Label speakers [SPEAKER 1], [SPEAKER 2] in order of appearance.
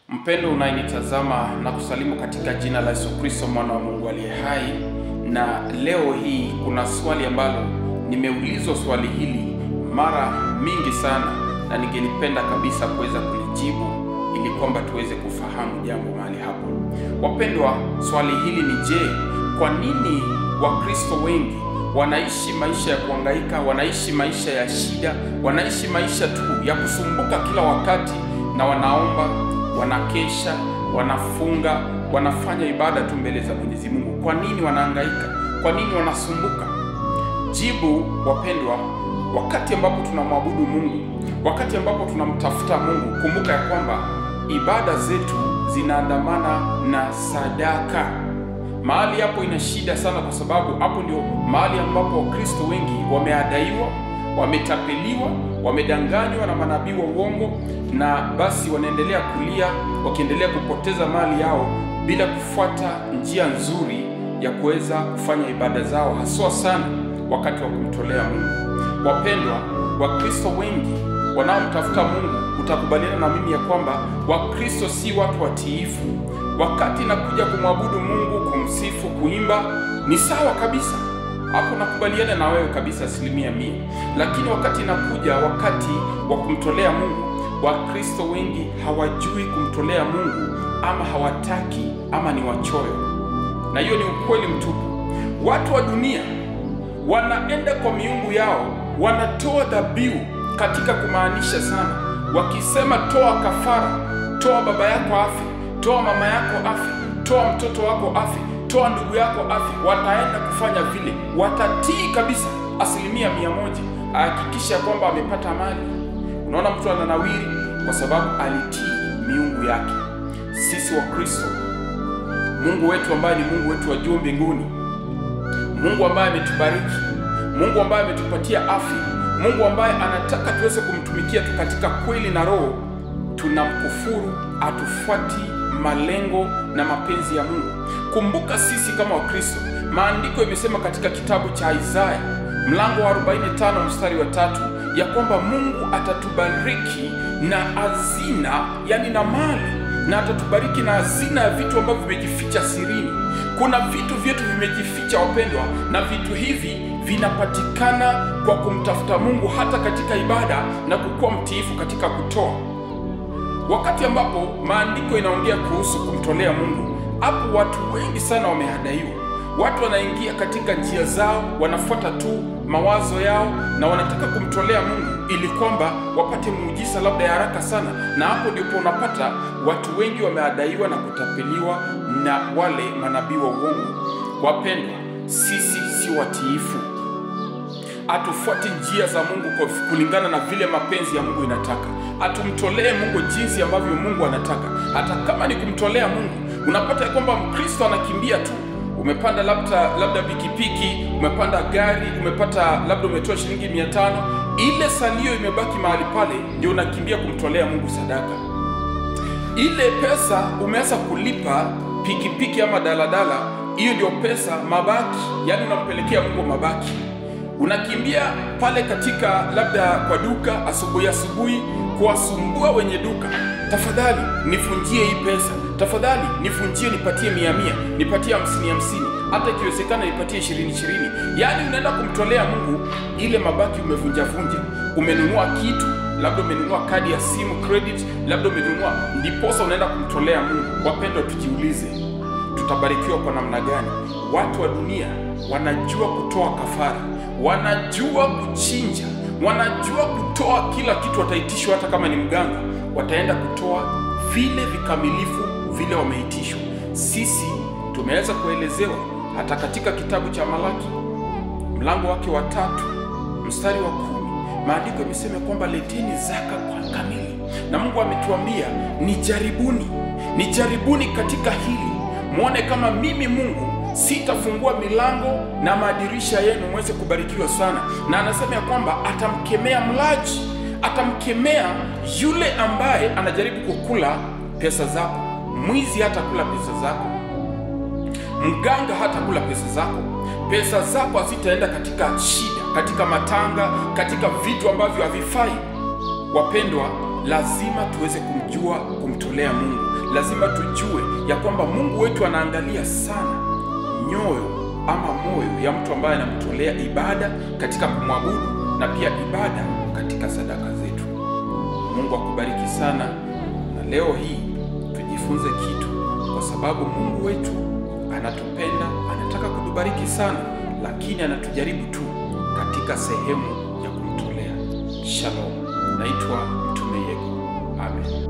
[SPEAKER 1] Mpendo unayenitazama na kusalimu katika jina la Yesu Kristo mwana wa Mungu aliye hai. Na leo hii kuna swali ambalo nimeulizwa swali hili mara mingi sana, na ningelipenda kabisa kuweza kulijibu ili kwamba tuweze kufahamu jambo mahali hapo. Wapendwa, swali hili ni je, kwa nini Wakristo wengi wanaishi maisha ya kuhangaika, wanaishi maisha ya shida, wanaishi maisha tu ya kusumbuka kila wakati, na wanaomba, wanakesha, wanafunga, wanafanya ibada tu mbele za Mwenyezi Mungu? Kwa nini wanahangaika? Kwa nini wanasumbuka? Jibu wapendwa, wakati ambapo tunamwabudu Mungu, wakati ambapo tunamtafuta Mungu, kumbuka ya kwamba ibada zetu zinaandamana na sadaka. Mahali hapo ina shida sana, kwa sababu hapo ndio mahali ambapo Wakristo wengi wameadaiwa, wametapeliwa, wamedanganywa na manabii wa uongo, na basi wanaendelea kulia, wakiendelea kupoteza mali yao bila kufuata njia nzuri ya kuweza kufanya ibada zao, haswa sana wakati wa kumtolea Mungu. Wapendwa, Wakristo wengi wanaomtafuta Mungu, utakubaliana na mimi ya kwamba Wakristo si watu watiifu. Wakati nakuja kumwabudu Mungu, kumsifu, kuimba, ni sawa kabisa, hapo nakubaliana na wewe kabisa 100%. Lakini wakati nakuja wakati wa kumtolea Mungu, Wakristo wengi hawajui kumtolea Mungu, ama hawataki, ama ni wachoyo. Na hiyo ni ukweli mtupu. Watu wa dunia wanaenda kwa miungu yao, wanatoa dhabihu katika kumaanisha sana, wakisema toa kafara, toa baba yako afi, toa mama yako afi, toa mtoto wako afi, toa ndugu yako afi. Wataenda kufanya vile, watatii kabisa 100%, ahakikisha kwamba amepata mali. Unaona, mtu ananawiri kwa sababu alitii miungu yake. Sisi Wakristo, Mungu wetu ambaye ni Mungu wetu wa juu mbinguni, Mungu ambaye ametubariki, Mungu ambaye ametupatia afya, Mungu ambaye anataka tuweze kumtumikia tu katika kweli na roho, tunamkufuru, atufuati malengo na mapenzi ya Mungu. Kumbuka sisi kama Wakristo, maandiko imesema katika kitabu cha Isaya mlango wa 45 mstari wa 3 ya kwamba Mungu atatubariki na hazina, yani na mali, na atatubariki na hazina ya vitu ambavyo vimejificha sirini. Kuna vitu vyetu vimejificha wapendwa, na vitu hivi vinapatikana kwa kumtafuta Mungu hata katika ibada na kukuwa mtiifu katika kutoa. Wakati ambapo maandiko inaongea kuhusu kumtolea Mungu, hapo watu wengi sana wamehadaiwa. Watu wanaingia katika njia zao, wanafuata tu mawazo yao, na wanataka kumtolea Mungu ili kwamba wapate muujiza labda ya haraka sana. Na hapo ndipo unapata watu wengi wamehadaiwa na kutapeliwa na wale manabii wa uongo. Wapendwa, sisi si watiifu. Atufuati njia za Mungu kwa kulingana na vile mapenzi ya Mungu inataka. Atumtolee Mungu jinsi ambavyo Mungu anataka. Hata kama ni kumtolea Mungu, unapata kwamba Mkristo anakimbia tu. Umepanda labda pikipiki, umepanda gari, umepata labda umetoa shilingi 500, ile salio imebaki mahali pale, ndio unakimbia kumtolea Mungu sadaka. Ile pesa umeanza kulipa pikipiki ama daladala, hiyo ndio pesa mabaki, yani unampelekea Mungu mabaki. Unakimbia pale katika labda kwa duka asubuhi kuwasumbua wenye duka, tafadhali nifunjie hii pesa, tafadhali nifunjie, nipatie 100, nipatie 50, hata ikiwezekana nipatie 20. Yani unaenda kumtolea Mungu ile mabaki umevunja. Umenunua kitu, labda umenunua kadi ya simu credit, labda umenunua, ndiposa unaenda kumtolea Mungu. Wapendwa, tujiulize, tutabarikiwa kwa namna gani? Watu wa dunia wanajua kutoa kafara, wanajua kuchinja, wanajua kutoa kila kitu. Wataitishwa hata kama ni mganga, wataenda kutoa vile vikamilifu vile wameitishwa. Sisi tumeweza kuelezewa hata katika kitabu cha Malaki mlango wake wa 3 mstari wa 10, maandiko yamesema kwamba leteni zaka kwa kamili. Na Mungu ametuambia nijaribuni katika hili, muone kama mimi Mungu sitafungua milango na madirisha yenu mweze kubarikiwa sana. Na anasema ya kwamba atamkemea mlaji, atamkemea yule ambaye anajaribu kukula pesa zako. Mwizi hata kula pesa zako, mganga hata kula pesa zako. Pesa zako hazitaenda katika shida, katika matanga, katika vitu ambavyo havifai. Wapendwa, lazima tuweze kumjua kumtolea Mungu. lazima tujue ya kwamba Mungu wetu anaangalia sana nyoyo ama moyo ya mtu ambaye anamtolea ibada katika kumwabudu na pia ibada katika sadaka zetu. Mungu akubariki sana, na leo hii tujifunze kitu, kwa sababu Mungu wetu anatupenda, anataka kutubariki sana, lakini anatujaribu tu katika sehemu ya kumtolea. Shalom. Naitwa Mtume Yego. Amen.